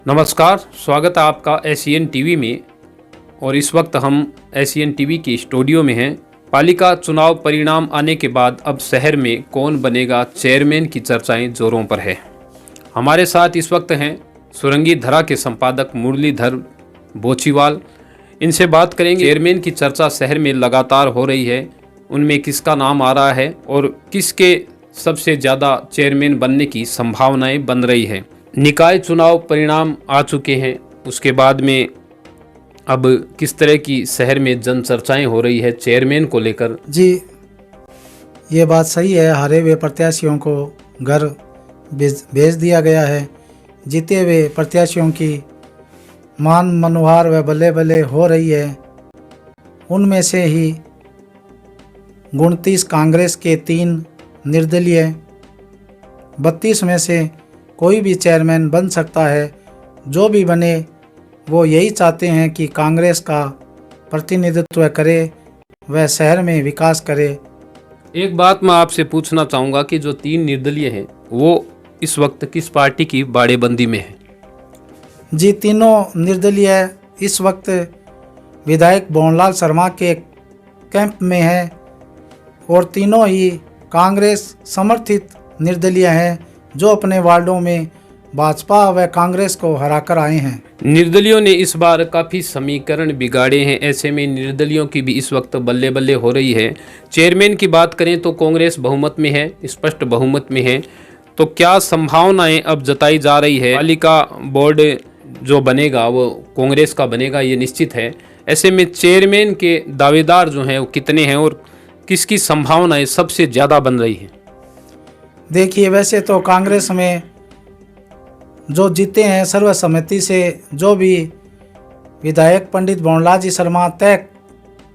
नमस्कार, स्वागत है आपका एशियन टीवी में। और इस वक्त हम एशियन टीवी के स्टूडियो में हैं। पालिका चुनाव परिणाम आने के बाद अब शहर में कौन बनेगा चेयरमैन की चर्चाएं जोरों पर है। हमारे साथ इस वक्त हैं सुरंगी धरा के संपादक मुरलीधर बोचीवाल। इनसे बात करेंगे चेयरमैन की चर्चा शहर में लगातार हो रही है, उनमें किसका नाम आ रहा है और किसके सबसे ज़्यादा चेयरमैन बनने की संभावनाएं बन रही है। निकाय चुनाव परिणाम आ चुके हैं, उसके बाद में अब किस तरह की शहर में जन चर्चाएं हो रही है चेयरमैन को लेकर। जी, ये बात सही है। हारे हुए प्रत्याशियों को घर भेज दिया गया है। जीते हुए प्रत्याशियों की मान मनोहार व बल्ले बल्ले हो रही है। उनमें से ही 29 कांग्रेस के 3 निर्दलीय, 32 में से कोई भी चेयरमैन बन सकता है। जो भी बने वो यही चाहते हैं कि कांग्रेस का प्रतिनिधित्व करे व शहर में विकास करे। एक बात मैं आपसे पूछना चाहूँगा कि जो 3 निर्दलीय हैं वो इस वक्त किस पार्टी की बाड़ेबंदी में है? जी, तीनों निर्दलीय इस वक्त विधायक भवनलाल शर्मा के कैंप में है और तीनों ही कांग्रेस समर्थित निर्दलीय हैं जो अपने वार्डों में भाजपा व कांग्रेस को हराकर आए हैं। निर्दलियों ने इस बार काफ़ी समीकरण बिगाड़े हैं, ऐसे में निर्दलियों की भी इस वक्त बल्ले बल्ले हो रही है। चेयरमैन की बात करें तो कांग्रेस बहुमत में है, स्पष्ट बहुमत में है। तो क्या संभावनाएं अब जताई जा रही है? पालिका बोर्ड जो बनेगा वो कांग्रेस का बनेगा, ये निश्चित है। ऐसे में चेयरमैन के दावेदार जो हैं वो कितने हैं और किसकी संभावनाएं सबसे ज़्यादा बन रही है? देखिए, वैसे तो कांग्रेस में जो जीते हैं सर्वसम्मति से, जो भी विधायक पंडित भवनलाल जी शर्मा तय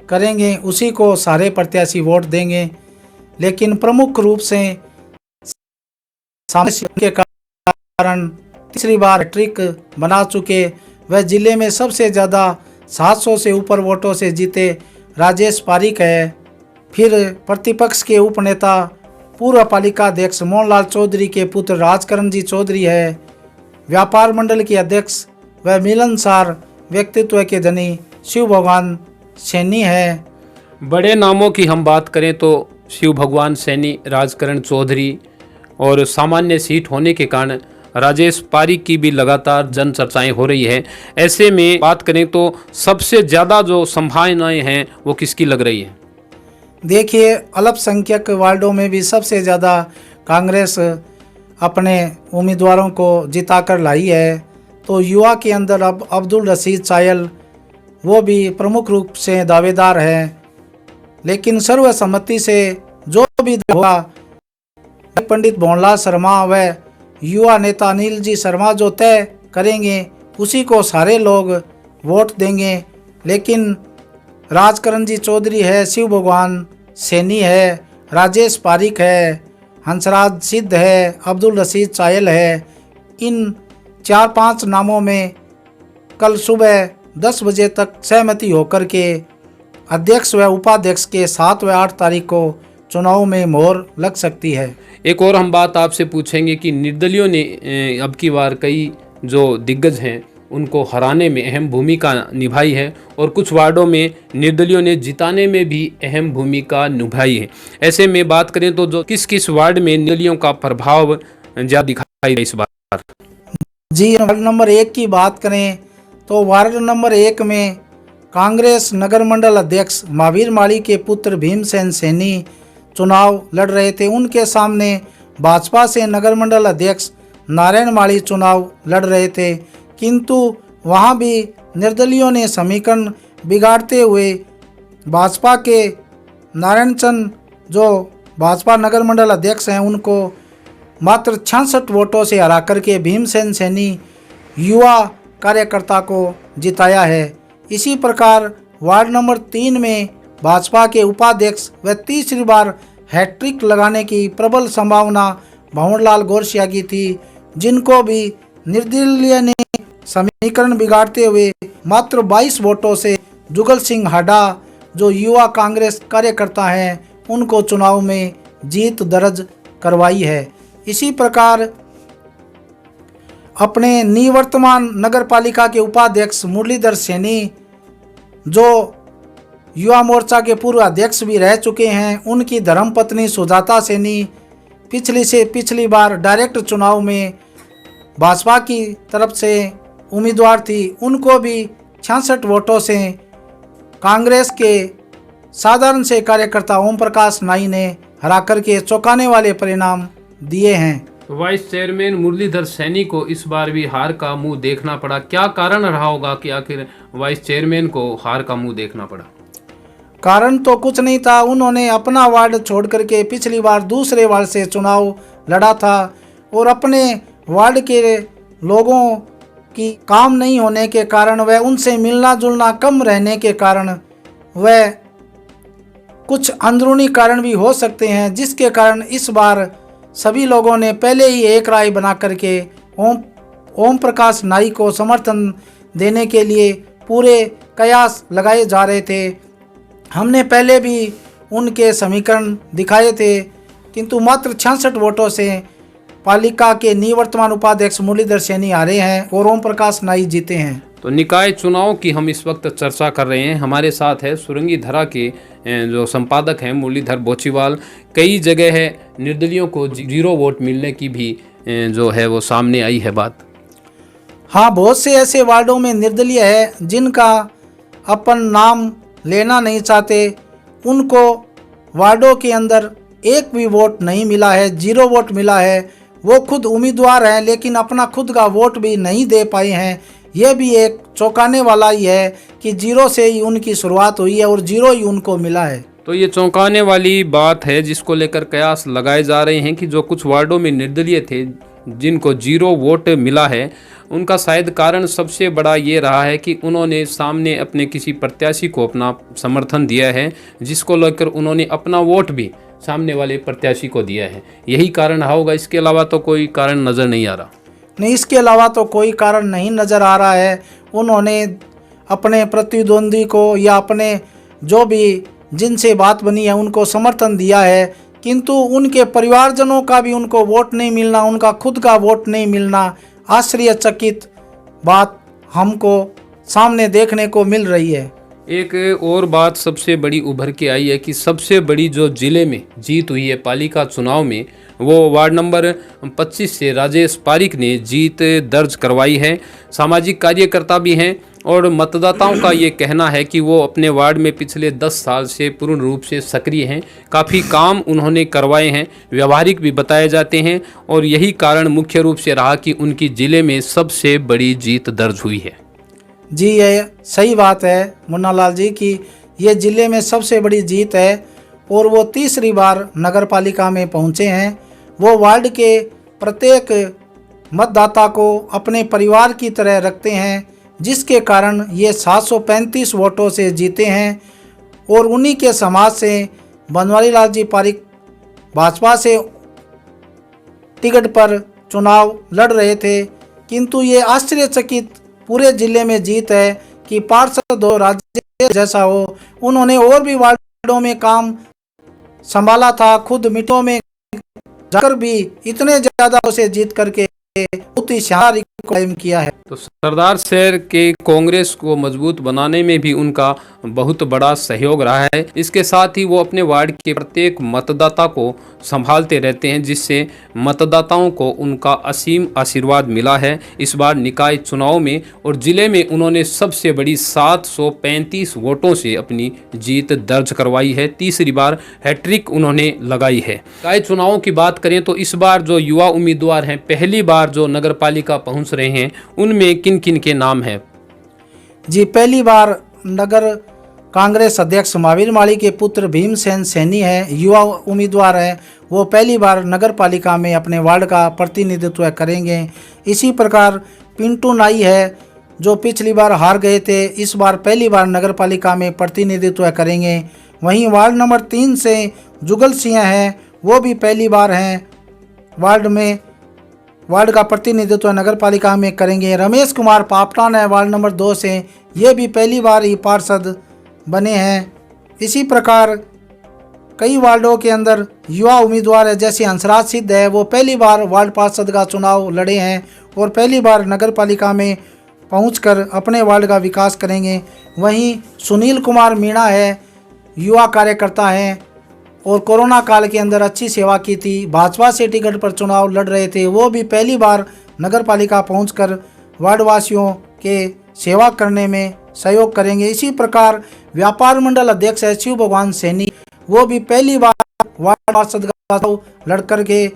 करेंगे उसी को सारे प्रत्याशी वोट देंगे। लेकिन प्रमुख रूप से के कारण तीसरी बार हैट्रिक बना चुके वह जिले में सबसे ज़्यादा 700 से ऊपर वोटों से जीते राजेश पारीक है। फिर प्रतिपक्ष के उपनेता पूर्व पालिका अध्यक्ष मोहनलाल चौधरी के पुत्र राजकरण जी चौधरी है। व्यापार मंडल के अध्यक्ष व मिलनसार व्यक्तित्व के धनी शिव भगवान सैनी है। बड़े नामों की हम बात करें तो शिव भगवान सैनी, राजकरण चौधरी और सामान्य सीट होने के कारण राजेश पारीक की भी लगातार जन चर्चाएं हो रही है। ऐसे में बात करें तो सबसे ज़्यादा जो संभावनाएं हैं वो किसकी लग रही है? देखिए, अल्पसंख्यक वार्डों में भी सबसे ज़्यादा कांग्रेस अपने उम्मीदवारों को जिताकर लाई है। तो युवा के अंदर अब अब्दुल रशीद चायल वो भी प्रमुख रूप से दावेदार हैं। लेकिन सर्वसम्मति से जो भी होगा, पंडित भवनलाल शर्मा व युवा नेता अनिल जी शर्मा जो तय करेंगे उसी को सारे लोग वोट देंगे। लेकिन राजकरण जी चौधरी है, शिव भगवान सैनी है, राजेश पारीक है, हंसराज सिद्ध है, अब्दुल रशीद चायल है। इन 4-5 नामों में कल सुबह 10 बजे तक सहमति होकर के अध्यक्ष व उपाध्यक्ष के 7 व 8 तारीख को चुनाव में मोहर लग सकती है। एक और हम बात आपसे पूछेंगे कि निर्दलियों ने अब की बार कई जो दिग्गज हैं उनको हराने में अहम भूमिका निभाई है और कुछ वार्डों में निर्दलियों ने जिताने में भी अहम भूमिका निभाई है। ऐसे में बात करें तो जो किस किस वार्ड में निर्दलियों का प्रभाव ज़्यादा दिखाई दे इस बार? जी, वार्ड नंबर 1 की बात करें तो वार्ड नंबर 1 में कांग्रेस नगर मंडल अध्यक्ष महावीर माली के पुत्र भीमसेन सैनी चुनाव लड़ रहे थे। उनके सामने भाजपा से नगर मंडल अध्यक्ष नारायण माली चुनाव लड़ रहे थे, किंतु वहां भी निर्दलियों ने समीकरण बिगाड़ते हुए भाजपा के नारायण चंद जो भाजपा नगर मंडल अध्यक्ष हैं उनको मात्र 66 वोटों से हरा करके भीमसेन सैनी युवा कार्यकर्ता को जिताया है। इसी प्रकार वार्ड नंबर 3 में भाजपा के उपाध्यक्ष व तीसरी बार हैट्रिक लगाने की प्रबल संभावना भंवरलाल गौरसिया की थी, जिनको भी निर्दलीय ने समीकरण बिगाड़ते हुए मात्र 22 वोटों से जुगल सिंह हाडा जो युवा कांग्रेस कार्यकर्ता हैं उनको चुनाव में जीत दर्ज करवाई है। इसी प्रकार अपने निवर्तमान नगर पालिका के उपाध्यक्ष मुरलीधर सैनी, जो युवा मोर्चा के पूर्व अध्यक्ष भी रह चुके हैं, उनकी धर्मपत्नी सुजाता सैनी पिछली बार डायरेक्ट चुनाव में भाजपा की तरफ से उम्मीदवार थी, उनको भी 66 वोटों से कांग्रेस के साधारण से कार्यकर्ता ओम प्रकाश नाई ने हरा करके चौंकाने वाले परिणाम दिए हैं। वाइस चेयरमैन मुरलीधर सैनी को इस बार भी हार का मुंह देखना पड़ा। क्या कारण रहा होगा कि आखिर वाइस चेयरमैन को हार का मुंह देखना पड़ा? कारण तो कुछ नहीं था, उन्होंने अपना वार्ड छोड़ करके पिछली बार दूसरे वार्ड से चुनाव लड़ा था और अपने वार्ड के लोगों की काम नहीं होने के कारण वह उनसे मिलना जुलना कम रहने के कारण वह कुछ अंदरूनी कारण भी हो सकते हैं, जिसके कारण इस बार सभी लोगों ने पहले ही एक राय बना करके ओम प्रकाश नाई को समर्थन देने के लिए पूरे कयास लगाए जा रहे थे। हमने पहले भी उनके समीकरण दिखाए थे, किंतु मात्र 66 वोटों से पालिका के निवर्तमान उपाध्यक्ष मुरलीधर सैनी हारे हैं और ओम प्रकाश नाई जीते हैं। तो निकाय चुनाव की हम इस वक्त चर्चा कर रहे हैं। हमारे साथ है सुरंगी धरा के जो संपादक हैं मुरलीधर बोचीवाल। कई जगह है निर्दलियों को 0 वोट मिलने की भी जो है वो सामने आई है बात। हाँ, बहुत से ऐसे वार्डों में निर्दलीय है जिनका अपन नाम लेना नहीं चाहते, उनको वार्डों के अंदर एक भी वोट नहीं मिला है, 0 वोट मिला है। वो खुद उम्मीदवार हैं लेकिन अपना खुद का वोट भी नहीं दे पाए हैं। यह भी एक चौंकाने वाला ही है कि 0 से ही उनकी शुरुआत हुई है और 0 ही उनको मिला है। तो ये चौंकाने वाली बात है जिसको लेकर कयास लगाए जा रहे हैं कि जो कुछ वार्डों में निर्दलीय थे जिनको 0 वोट मिला है, उनका शायद कारण सबसे बड़ा ये रहा है कि उन्होंने सामने अपने किसी प्रत्याशी को अपना समर्थन दिया है, जिसको लेकर उन्होंने अपना वोट भी सामने वाले प्रत्याशी को दिया है। यही कारण रहा होगा, इसके अलावा तो कोई कारण नज़र नहीं आ रहा। नहीं, इसके अलावा तो कोई कारण नहीं नज़र आ रहा है। उन्होंने अपने प्रतिद्वंदी को या अपने जो भी जिनसे बात बनी है उनको समर्थन दिया है, किंतु उनके परिवारजनों का भी उनको वोट नहीं मिलना, उनका खुद का वोट नहीं मिलना, आश्चर्यचकित बात हमको सामने देखने को मिल रही है। एक और बात सबसे बड़ी उभर के आई है कि सबसे बड़ी जो जिले में जीत हुई है पालिका चुनाव में, वो वार्ड नंबर 25 से राजेश पारिक ने जीत दर्ज करवाई है। सामाजिक कार्यकर्ता भी हैं और मतदाताओं का ये कहना है कि वो अपने वार्ड में पिछले 10 साल से पूर्ण रूप से सक्रिय हैं। काफ़ी काम उन्होंने करवाए हैं, व्यवहारिक भी बताए जाते हैं और यही कारण मुख्य रूप से रहा कि उनकी ज़िले में सबसे बड़ी जीत दर्ज हुई है। जी, ये सही बात है मुन्ना लाल जी की ये ज़िले में सबसे बड़ी जीत है और वो तीसरी बार नगर पालिका में पहुँचे हैं। वो वार्ड के प्रत्येक मतदाता को अपने परिवार की तरह रखते हैं, जिसके कारण ये 735 वोटों से जीते हैं और उन्हीं के समाज से बनवारी लाल जी पारिक भाजपा से टिकट पर चुनाव लड़ रहे थे, किंतु ये आश्चर्यचकित पूरे ज़िले में जीत है कि पार्षद हो राज्य जैसा हो, उन्होंने और भी वार्डों में काम संभाला था, खुद मीटिंगों में जाकर भी इतने ज़्यादा उसे जीत करके बहुत ही शानदार कायम किया है। तो सरदार शहर के कांग्रेस को मजबूत बनाने में भी उनका बहुत बड़ा सहयोग रहा है। इसके साथ ही वो अपने वार्ड के प्रत्येक मतदाता को संभालते रहते हैं, जिससे मतदाताओं को उनका असीम आशीर्वाद मिला है इस बार निकाय चुनाव में। और जिले में उन्होंने सबसे बड़ी 735 वोटों से अपनी जीत दर्ज करवाई है। तीसरी बार हैट्रिक उन्होंने लगाई है। निकाय चुनावों की बात करें तो इस बार जो युवा उम्मीदवार हैं, पहली बार जो नगर पालिका पहुँच रहे हैं, उनमें किन किन के नाम हैं? जी, पहली बार नगर कांग्रेस अध्यक्ष महावीर माली के पुत्र भीमसेन सैनी है, युवा उम्मीदवार है। वो पहली बार नगर पालिका में अपने वार्ड का प्रतिनिधित्व करेंगे। इसी प्रकार पिंटू नाई है, जो पिछली बार हार गए थे, इस बार पहली बार नगर पालिका में प्रतिनिधित्व करेंगे। वहीं वार्ड नंबर 3 से जुगल सिंह हैं, वो भी पहली बार हैं वार्ड का प्रतिनिधित्व नगर पालिका में करेंगे। रमेश कुमार पापटान है वार्ड नंबर 2 से, ये भी पहली बार ही पार्षद बने हैं। इसी प्रकार कई वार्डों के अंदर युवा उम्मीदवार है, जैसे हंसराज सिद्ध है, वो पहली बार वार्ड पार्षद का चुनाव लड़े हैं और पहली बार नगर पालिका में पहुंचकर अपने वार्ड का विकास करेंगे। वहीं सुनील कुमार मीणा है, युवा कार्यकर्ता हैं और कोरोना काल के अंदर अच्छी सेवा की थी, भाजपा से टिकट पर चुनाव लड़ रहे थे, वो भी पहली बार नगर पालिका पहुँच वार्डवासियों के सेवा करने में सहयोग करेंगे। इसी प्रकार व्यापार मंडल अध्यक्ष है शिव भगवान सैनी, वो भी पहली बार वार्ड पार्षद का लड़ करके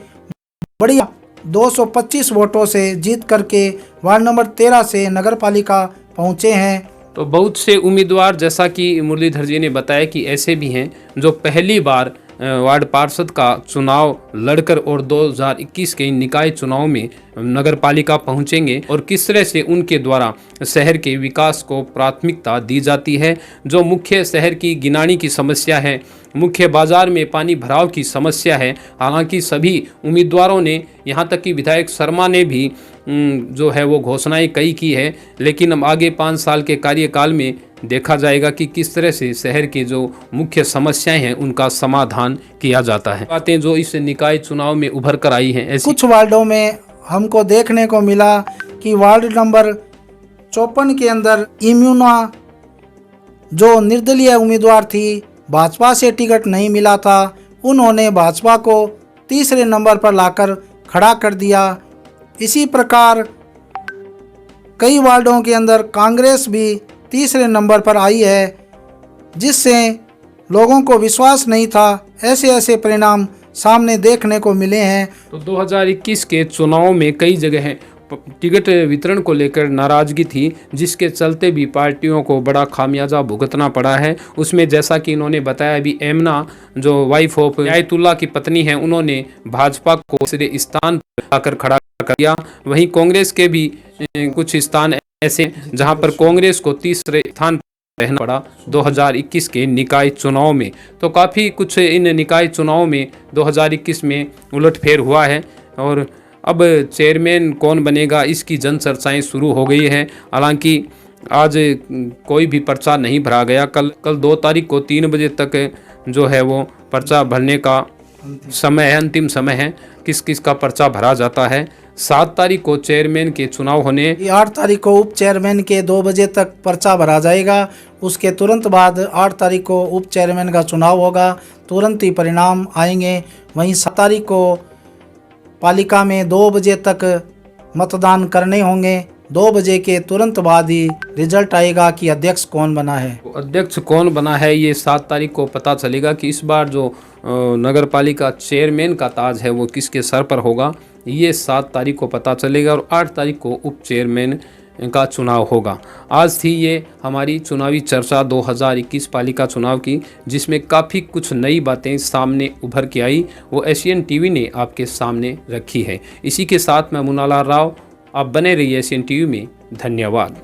बढ़िया 225 वोटों से जीत करके वार्ड नंबर 13 से नगर पालिका पहुँचे हैं। तो बहुत से उम्मीदवार, जैसा कि मुरलीधर जी ने बताया, कि ऐसे भी हैं जो पहली बार वार्ड पार्षद का चुनाव लड़कर और 2021 के निकाय चुनाव में नगर पालिका पहुंचेंगे और किस तरह से उनके द्वारा शहर के विकास को प्राथमिकता दी जाती है। जो मुख्य शहर की गिनानी की समस्या है, मुख्य बाजार में पानी भराव की समस्या है, हालांकि सभी उम्मीदवारों ने, यहाँ तक कि विधायक शर्मा ने भी जो है वो घोषणाएं कई की है, लेकिन अब आगे 5 साल के कार्यकाल में देखा जाएगा कि किस तरह से शहर के जो मुख्य समस्याएं हैं उनका समाधान किया जाता है। बातें जो इस निकाय चुनाव में उभर कर आई हैं, ऐसी कुछ वार्डों में हमको देखने को मिला कि वार्ड नंबर 54 के अंदर इम्यूना जो निर्दलीय उम्मीदवार थी, भाजपा से टिकट नहीं मिला था, उन्होंने भाजपा को तीसरे नंबर पर लाकर खड़ा कर दिया। इसी प्रकार कई वार्डों के अंदर कांग्रेस भी तीसरे नंबर पर आई है, जिससे लोगों को विश्वास नहीं था। ऐसे परिणाम सामने देखने को मिले हैं। तो 2021 के चुनाव में कई जगह टिकट वितरण को लेकर नाराजगी थी, जिसके चलते भी पार्टियों को बड़ा खामियाजा भुगतना पड़ा है। उसमें जैसा कि इन्होंने बताया, अभी एमना जो वाइफ ऑफ आयतुल्ला की पत्नी है, उन्होंने भाजपा को तीसरे स्थान पर आकर खड़ा कर दिया। वहीं कांग्रेस के भी कुछ स्थान ऐसे जहां पर कांग्रेस को तीसरे स्थान पर रहना पड़ा 2021 के निकाय चुनाव में। तो काफ़ी कुछ इन निकाय चुनाव में 2021 में उलटफेर हुआ है और अब चेयरमैन कौन बनेगा इसकी जन चर्चाएं शुरू हो गई है। हालांकि आज कोई भी पर्चा नहीं भरा गया। कल 2 तारीख को 3 बजे तक जो है वो पर्चा भरने का समय है, अंतिम समय है, किस किस का पर्चा भरा जाता है। 7 तारीख को चेयरमैन के चुनाव होने, 8 तारीख को उप चेयरमैन के 2 बजे तक पर्चा भरा जाएगा। उसके तुरंत बाद 8 तारीख को उप चेयरमैन का चुनाव होगा, तुरंत ही परिणाम आएंगे। वहीं 7 तारीख को पालिका में 2 बजे तक मतदान करने होंगे। 2 बजे के तुरंत बाद ही रिजल्ट आएगा कि अध्यक्ष कौन बना है। अध्यक्ष कौन बना है ये 7 तारीख को पता चलेगा कि इस बार जो नगर पालिका चेयरमैन का ताज है वो किसके सर पर होगा, ये 7 तारीख को पता चलेगा और 8 तारीख को उप चेयरमैन का चुनाव होगा। आज थी ये हमारी चुनावी चर्चा 2021 पालिका चुनाव की, जिसमें काफ़ी कुछ नई बातें सामने उभर के आई, वो एशियन टीवी ने आपके सामने रखी है। इसी के साथ मैं मुन्नालाल राव, आप बने रहिए एशियन टीवी में। धन्यवाद।